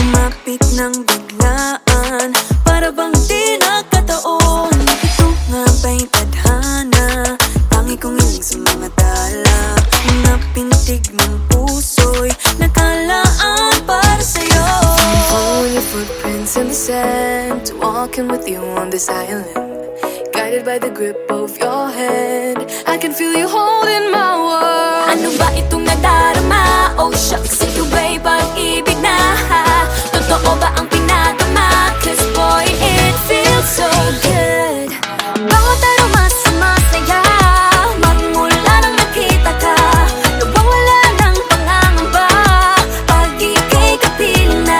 Lumapit ng biglaan, para bang di nakataon. Ito nga ba'y tadhana? Tangi kong hiling sa mga tala. Mga pintig ng puso'y nakalaan para sa'yo. Following your footprints in the sand, walking with you on this island, guided by the grip of your hand. I can feel you holding my world. Ano ba itong nadarama? Oh shucks, ito ba'y pag-ibig na? Totoo ba ang pinadama? Cause boy, it feels so good. Bawat araw mas masaya, magmula nang nakita ka. Nawawala ng pangangamba, pag ika'y kapiling na.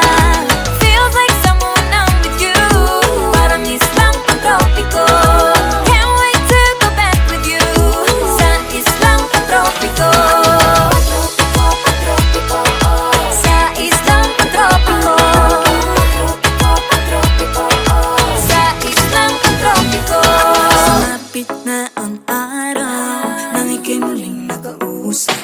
Feels like someone I'm with you, parang islang pantropiko. Can't wait to go back with you, sa islang pantropiko. Sa islang pantropiko. Sa islang pantropiko. Sumapit na ang araw, nang ika'y muling nakausap.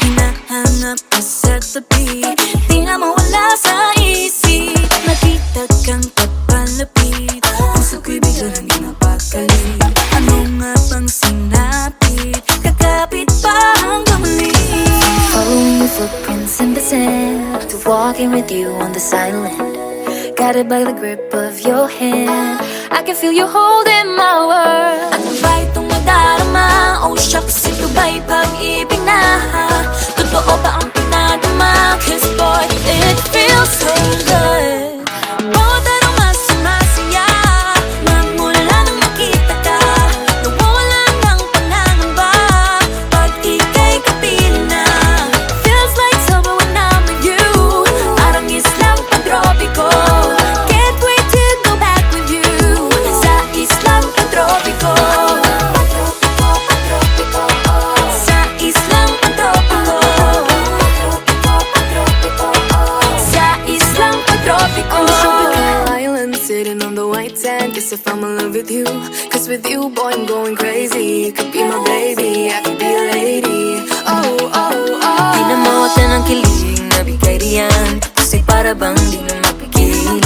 Hinahanap ka sa tabi, di na mawala sa isip. Nakita kang papalapit, puso ko'y bigla nang di mapakali. Ano nga bang sinapit, kakapit pa hanggang muli. Following your footprints in the sand, to walking with you on this island, guided by the grip of your hand. I can feel you holding my world. Ano ba itong nadarama? Oh shucks, ito ba'y pag-ibig na? Totoo ba ang pinadama? Cause boy, it feels so good. Bawat araw mas masaya, magmula nang nakita ka. Nawawala ng pangangamba, pag ika'y kapiling na. Feels like summer when I'm with you, parang islang pantropiko. Can't wait to go back with you, sa islang pantropiko. Sa islang pantropiko. Sa islang pantropiko. On the tropical island, sitting on the white sand. Guess if I'm in love with you, cause with you, boy, I'm going crazy. You could be my baby, I could be a lady. Oh, oh, oh. Pinamota ng kilig na bigay riyan, kasi para bang di na mapigilan.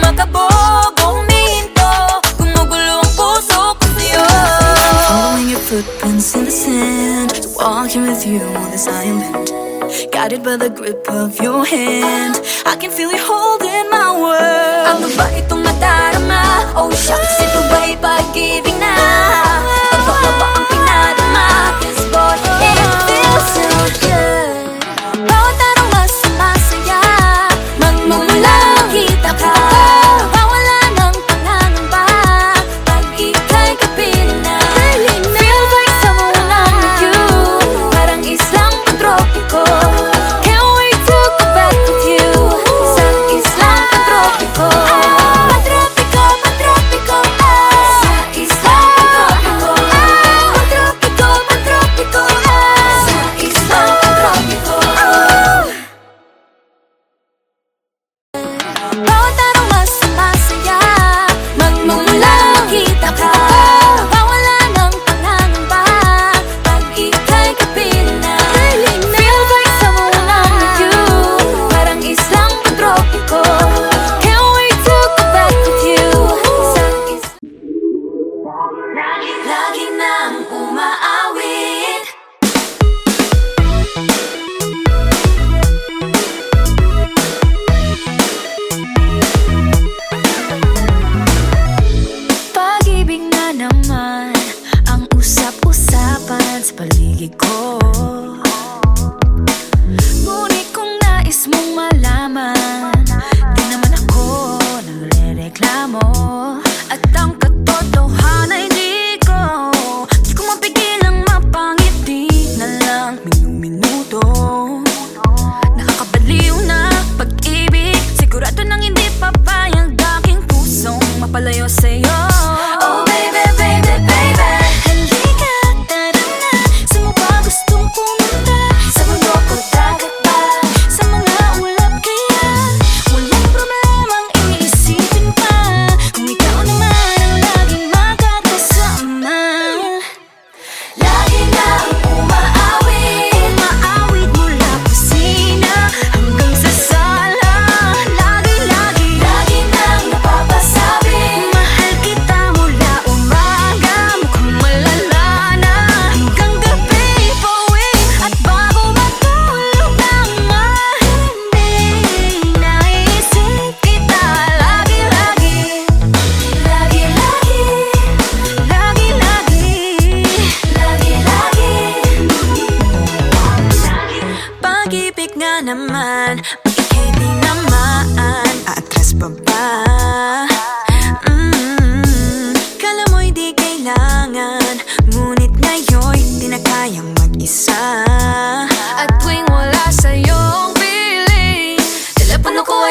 Makabog o huminto, gumugulo ang puso ko sa'yo. Following your footprints in the sand, walking with you on this island, guided by the grip of your hand. I can feel you holding my world. Ano ba itong nadarama? Oh shucks, ito ba'y pag-ibig na? Totoo ba ang pinadama? Cause boy, it feels so good. Bawat araw mas masaya, magmumula makita ka. Nawawala ng pangangamba, pag ika'y kapiling na. Feels like someone I'm with you, parang islang pantropiko. Can't wait to go back with you, sa islang pantropiko. Pantropiko, pantropiko, sa islang pantropiko. Pantropiko, pantropiko, sa islang pantropiko. Bawat araw mas masaya, magmumula makita ka. Nawawala ng pangangamba, pag ika'y kapiling na. Feels like someone I'm with you, parang islang pantropiko. Can't wait to go back with you, sa lagi nang umaawit. Pag-ibig na naman ang usap-usapan sa paligid ko. Ngunit kung nais mong malaman,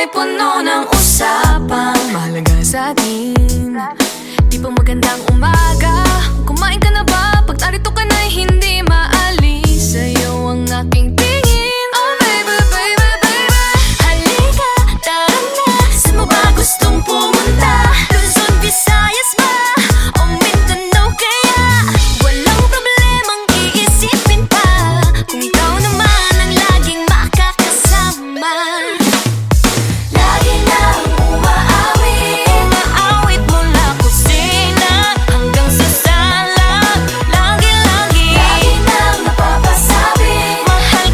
ay puno ng usapang mahalaga sa atin. Di pa magandang umaga, kumain ka na ba? Pag narito ka na'y hindi maalis sa'yo ang aking tingin. Oh baby, baby, baby, halika, tara na. Saan mo ba gustong pumunta? Luzon, Visayas ba? O Mindanao kaya? Walang problemang iisipin pa kung ikaw naman ang laging makakasama. Lagi nang umaawit, umaawit mula kusina hanggang sa sala. Lagi, lagi, lagi nang napapasabi, mahal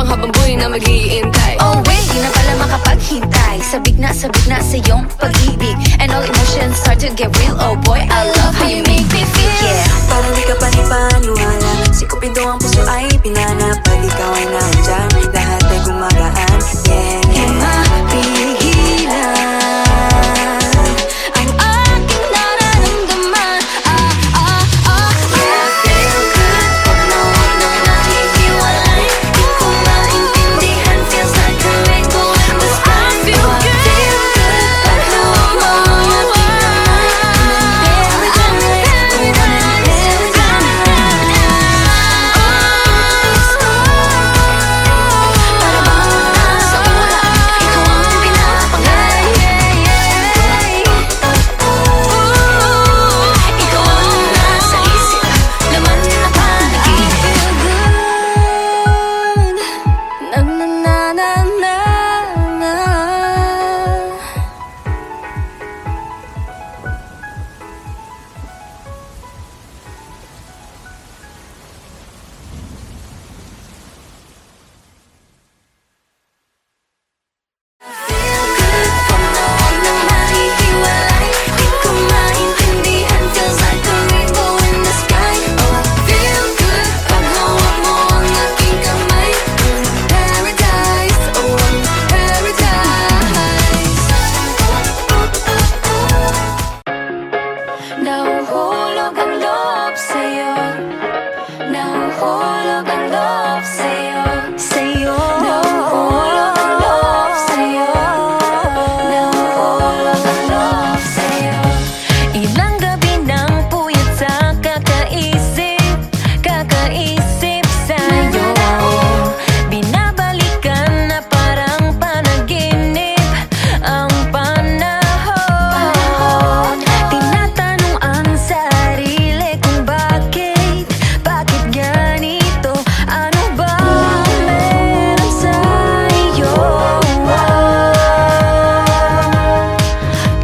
habang buhay na mag-iintay. Oh wait, di na pala makapaghintay. Sabik na sa iyong pag-ibig, and all emotions start to get real. Oh boy, I love how you make me feel. Yeah. Parang di ka panipaniwala. Si Cupido ang puso ay pinanap. Pag ikaw ay nandyan, lahat ay gumagaan. Yeah, Di mapigilan ang aking nararamdaman. Yeah, feel good pag nawag nang nahihiwalay. Di ko maintindihan, feels like a rainbow in the sky. Feel good pag nawag mo ang aking kamay. Para bang nasa ulap, ikaw ang pinapangay. Ikaw ang nasa isip, laman na panaginip. Na na na na na na. Feel good pag nawag nang nahihiwalay. Di ko maintindihan, feels like a rainbow in the sky. Oh, feel good pag hawak mo ang aking kamay. Paradise, oh, paradise. Nahuhulog ang loob sa'yo. Nahuhulog ang loob sa'yo. Nahuhulog ang loob sa'yo. Nahuhulog ang loob sa'yo. Ilang gabi nang puyat sa kakaisip sa'yo. Binabalikan na parang panaginip ang panahon. Tinatanong ang sarili kung bakit ganito? Ano ba meron sa'yo?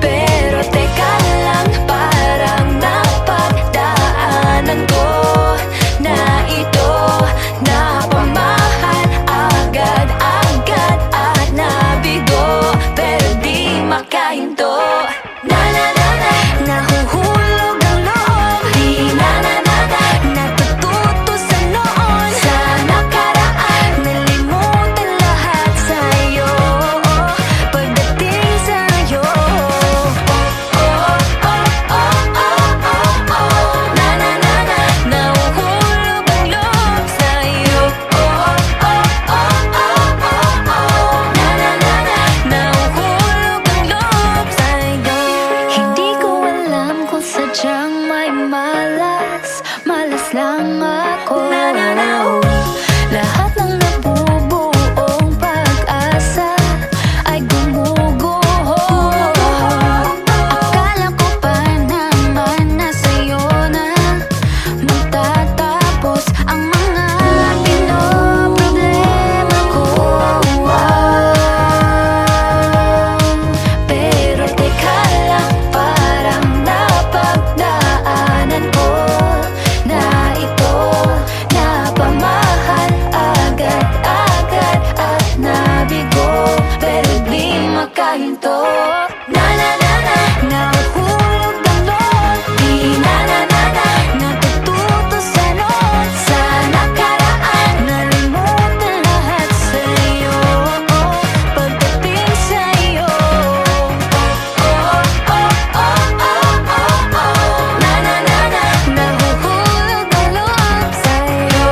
Pero teka lang, parang napagdaanan ko na ito. Napamahal agad-agad at nabigo, pero di makahinto. Na na na na, nahuhulog ang loob. Di na na na na, natututo sa noon. Sa nakaraan, nalimutan lahat sa'yo. Pagdating sa'yo, na na na na, nahuhulog ang loob sa'yo. Na na na na, nahuhulog ang loob sa'yo. Hindi ko alam kung sadyang may malas lang ako. Lahat ng nabubuong pag-asa ay gumuguho. Akala ko pa naman na sa'yo na magtatapos ang mga pinoproblema ko. Pero teka lang, parang napagdaanan ko na ito. Napamahal agad-agad at nabigo, pero di makahinto. Na na na na, nahuhulog ang loob. Di na na na na, natututo sa noon. Sa nakaraan, nalimutan lahat sa'yo. Pagdating sa'yo, na na na na, nahuhulog ang loob sa'yo.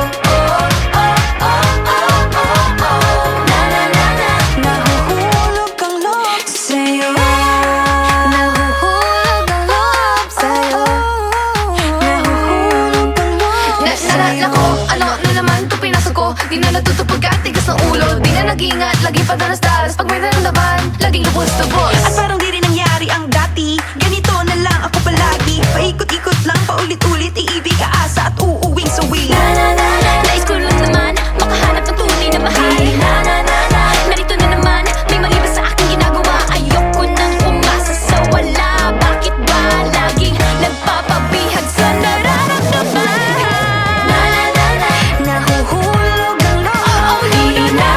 Na na na na, nahuhulog ang loob sa'yo. Nahuhulog ang loob sa'yo. Nahuhulog ang loob sa'yo. Nako, ano na naman to pinasok ko. Di na natuto pagkatigas ng ulo. Di na nag-ingat, lagi pa danas-danas. Pag may naramdaman, laging lubos-lubos. At parang di rin nangyari ang dati. Ganito na lang ako palagi. Paikot-ikot lang, paulit-ulit. Iibig, aasa at uuwing suwi. Na na na na, nais ko lang naman makahanap ng tunay na mahal. Na na na na, narito na naman, may mali ba sa aking ginagawa? Ayoko nang umasa sa wala. Bakit ba laging nagpapabihag sa nararamdaman? Na na na na, nahuhulog ang loob. Oh no no no,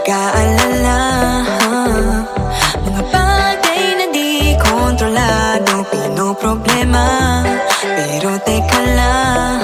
nag-aalala. Mga bagay na di kontrolado, pinoproblema. Pero teka lang,